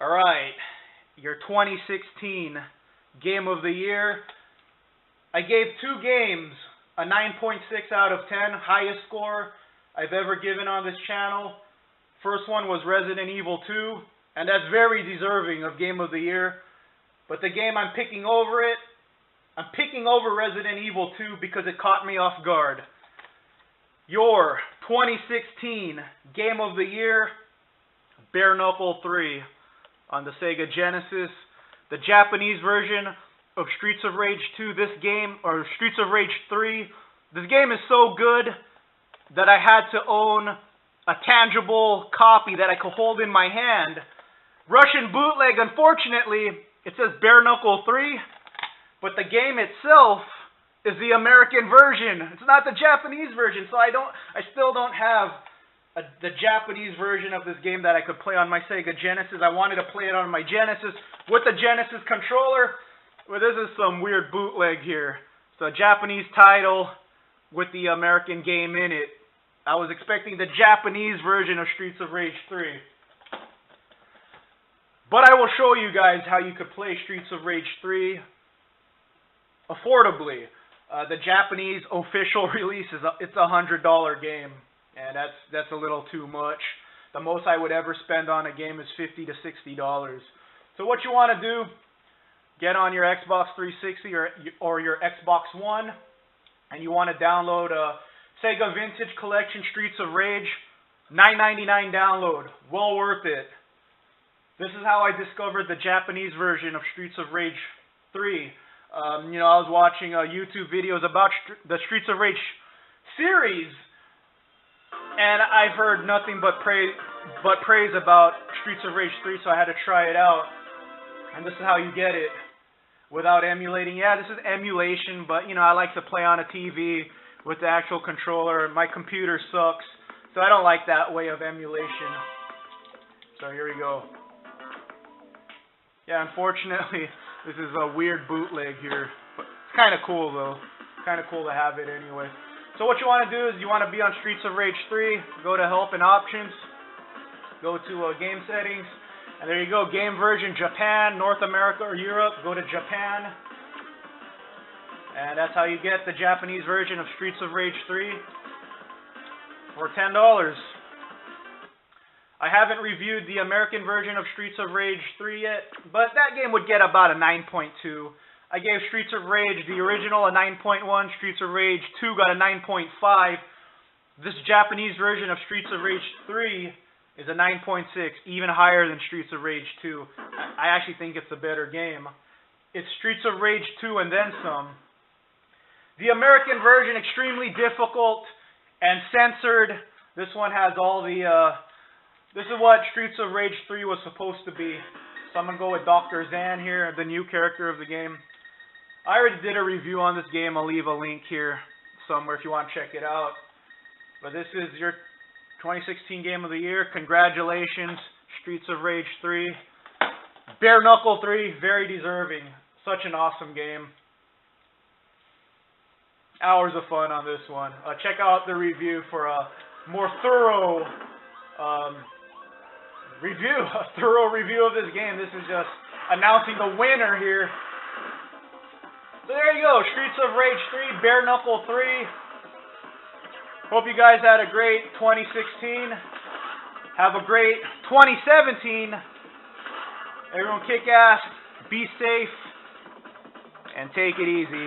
Alright, your 2016 Game of the Year. I gave two games a 9.6 out of 10, highest score I've ever given on this channel. First one was Resident Evil 2, and that's very deserving of Game of the Year. But the game I'm picking over Resident Evil 2 because it caught me off guard. Your 2016 Game of the Year, Bare Knuckle 3 on the Sega Genesis. The Japanese version of Streets of Rage 2, Streets of Rage 3. This game is so good that I had to own a tangible copy that I could hold in my hand. Russian bootleg, unfortunately, it says Bare Knuckle 3, but the game itself is the American version. It's not the Japanese version, so I still don't have the Japanese version of this game that I could play on my Sega Genesis. I wanted to play it on my Genesis with the Genesis controller. Well, this is some weird bootleg here. It's a Japanese title with the American game in it. I was expecting the Japanese version of Streets of Rage 3. But I will show you guys how you could play Streets of Rage 3 affordably. The Japanese official release it's a $100 game. And that's a little too much. The most I would ever spend on a game is $50 to $60. So what you want to do, get on your Xbox 360 or your Xbox One, and you want to download a Sega Vintage Collection Streets of Rage, $9.99 download, well worth it. This is how I discovered the Japanese version of Streets of Rage 3. I was watching YouTube videos about the Streets of Rage series, and I've heard nothing but praise about Streets of Rage 3, so I had to try it out. And this is how you get it without emulating. Yeah, this is emulation, but I like to play on a TV with the actual controller. My computer sucks, so I don't like that way of emulation. So here we go. Yeah, unfortunately, this is a weird bootleg here, but it's kind of cool though. Kind of cool to have it anyway. So what you want to do is you want to be on Streets of Rage 3, go to Help and Options, go to Game Settings, and there you go, Game Version Japan, North America or Europe, go to Japan, and that's how you get the Japanese version of Streets of Rage 3 for $10. I haven't reviewed the American version of Streets of Rage 3 yet, but that game would get about a 9.2. I gave Streets of Rage, the original, a 9.1. Streets of Rage 2 got a 9.5. This Japanese version of Streets of Rage 3 is a 9.6, even higher than Streets of Rage 2. I actually think it's a better game. It's Streets of Rage 2 and then some. The American version, extremely difficult and censored. This one has all the... this is what Streets of Rage 3 was supposed to be. So I'm going to go with Dr. Zan here, the new character of the game. I already did a review on this game. I'll leave a link here somewhere if you want to check it out. But this is your 2016 Game of the Year. Congratulations, Streets of Rage 3. Bare Knuckle 3, very deserving. Such an awesome game. Hours of fun on this one. Check out the review for a more thorough review of this game. This is just announcing the winner here. So there you go, Streets of Rage 3, Bare Knuckle 3. Hope you guys had a great 2016. Have a great 2017. Everyone kick ass, be safe, and take it easy.